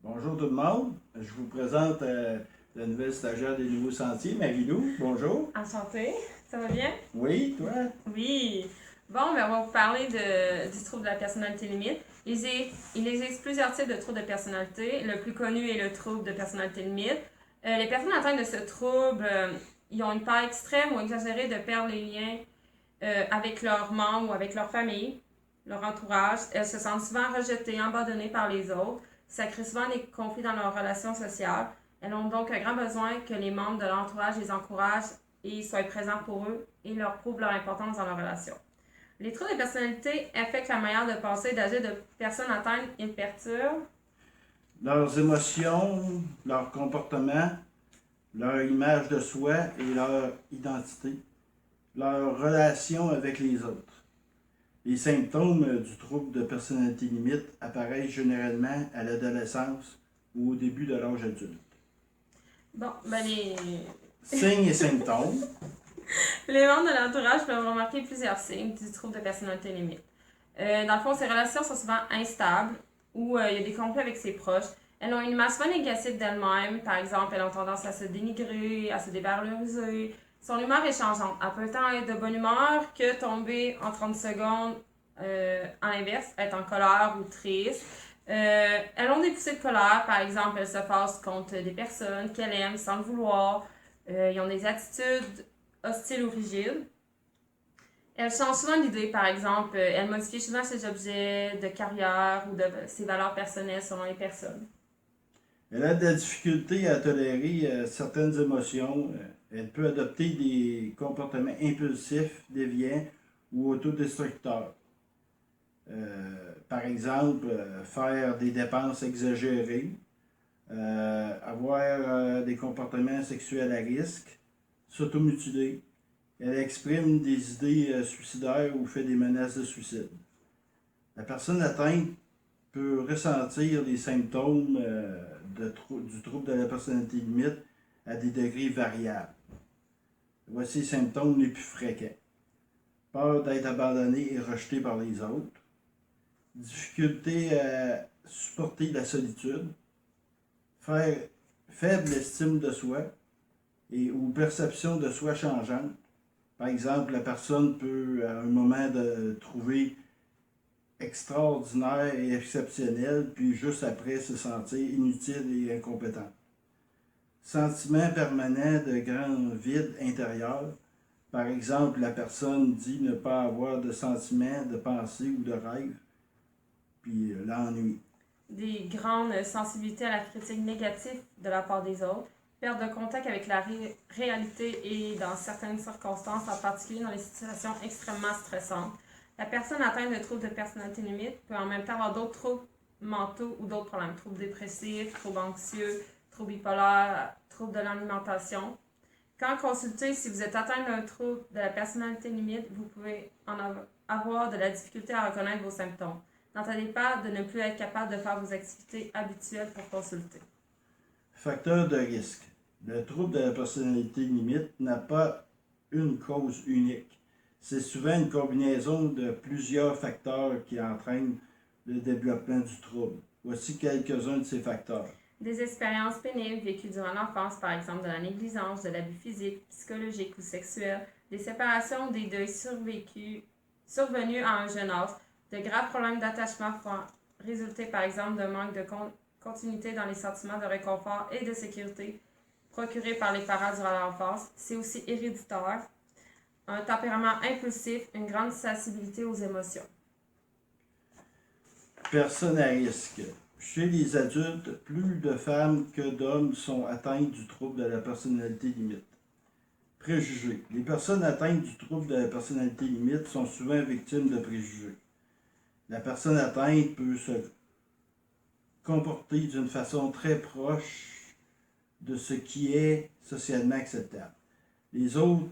Bonjour tout le monde. Je vous présente la nouvelle stagiaire des Nouveaux Sentiers, Marie-Lou. Bonjour. Enchantée, ça va bien? Oui, toi? Oui. Bon, on va vous parler du trouble de la personnalité limite. Il existe plusieurs types de troubles de personnalité. Le plus connu est le trouble de personnalité limite. Les personnes atteintes de ce trouble, ils ont une peur extrême ou exagérée de perdre les liens avec leurs membres ou avec leur famille, leur entourage. Elles se sentent souvent rejetées, abandonnées par les autres. Ça crée souvent des conflits dans leurs relations sociales. Elles ont donc un grand besoin que les membres de l'entourage les encouragent et soient présents pour eux et leur prouvent leur importance dans leur relation. Les troubles de personnalité affectent la manière de penser et d'agir de personnes atteintes et perturbent Leurs émotions, leur comportement, leur image de soi et leur identité, leur relation avec les autres. Les symptômes du trouble de personnalité limite apparaissent généralement à l'adolescence ou au début de l'âge adulte. Bon, Signes et symptômes. les membres de l'entourage peuvent remarquer plusieurs signes du trouble de personnalité limite. Dans le fond, ces relations sont souvent instables ou il y a des conflits avec ses proches. Elles ont une image souvent négative d'elles-mêmes. Par exemple, elles ont tendance à se dénigrer, à se dévaloriser. Son humeur est changeante. Elle peut tant être de bonne humeur que tomber en 30 secondes à l'inverse, être en colère ou triste. Elles ont des poussées de colère. Par exemple, elles se fâchent contre des personnes qu'elles aiment sans le vouloir. Ils ont des attitudes hostiles ou rigides. Elle change souvent d'idée, par exemple. Elle modifie souvent ses objets de carrière ou de ses valeurs personnelles selon les personnes. Elle a de la difficulté à tolérer certaines émotions. Elle peut adopter des comportements impulsifs, déviants ou autodestructeurs. Par exemple, faire des dépenses exagérées, avoir des comportements sexuels à risque, s'automutiler. Elle exprime des idées suicidaires ou fait des menaces de suicide. La personne atteinte peut ressentir les symptômes du trouble de la personnalité limite à des degrés variables. Voici les symptômes les plus fréquents. Peur d'être abandonné et rejeté par les autres. Difficulté à supporter la solitude. Faible estime de soi ou perception de soi changeante. Par exemple, la personne peut à un moment de trouver extraordinaire et exceptionnel, puis juste après se sentir inutile et incompétent. Sentiment permanent de grand vide intérieur. Par exemple, la personne dit ne pas avoir de sentiment, de pensée ou de rêve, puis l'ennui. Des grandes sensibilités à la critique négative de la part des autres. Perte de contact avec la réalité et dans certaines circonstances, en particulier dans les situations extrêmement stressantes. La personne atteinte de troubles de personnalité limite peut en même temps avoir d'autres troubles mentaux ou d'autres problèmes. Troubles dépressifs, troubles anxieux, troubles bipolaires, troubles de l'alimentation. Quand consulté, si vous êtes atteint d'un trouble de la personnalité limite, vous pouvez avoir de la difficulté à reconnaître vos symptômes. N'entendez pas de ne plus être capable de faire vos activités habituelles pour consulter. Facteurs de risque. Le trouble de la personnalité limite n'a pas une cause unique. C'est souvent une combinaison de plusieurs facteurs qui entraînent le développement du trouble. Voici quelques-uns de ces facteurs. Des expériences pénibles vécues durant l'enfance, par exemple de la négligence, de l'abus physique, psychologique ou sexuel, des séparations ou des deuils survenus à un jeune âge, de graves problèmes d'attachement pouvant résulter par exemple d'un manque de continuité dans les sentiments de réconfort et de sécurité procurés par les parents durant l'enfance. C'est aussi héréditaire, un tempérament impulsif, une grande sensibilité aux émotions. Personnes à risque. Chez les adultes, plus de femmes que d'hommes sont atteintes du trouble de la personnalité limite. Préjugés. Les personnes atteintes du trouble de la personnalité limite sont souvent victimes de préjugés. La personne atteinte peut se comporter d'une façon très proche de ce qui est socialement acceptable. Les autres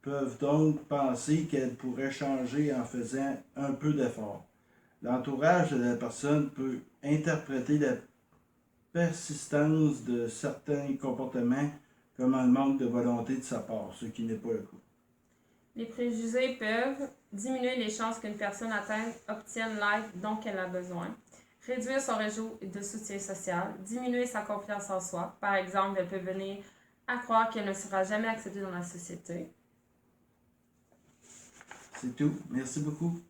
peuvent donc penser qu'elle pourrait changer en faisant un peu d'effort. L'entourage de la personne peut interpréter la persistance de certains comportements comme un manque de volonté de sa part, ce qui n'est pas le cas. Les préjugés peuvent diminuer les chances qu'une personne atteinte obtienne l'aide dont elle a besoin. réduire son réseau de soutien social, diminuer sa confiance en soi. Par exemple, elle peut venir à croire qu'elle ne sera jamais acceptée dans la société. C'est tout. Merci beaucoup.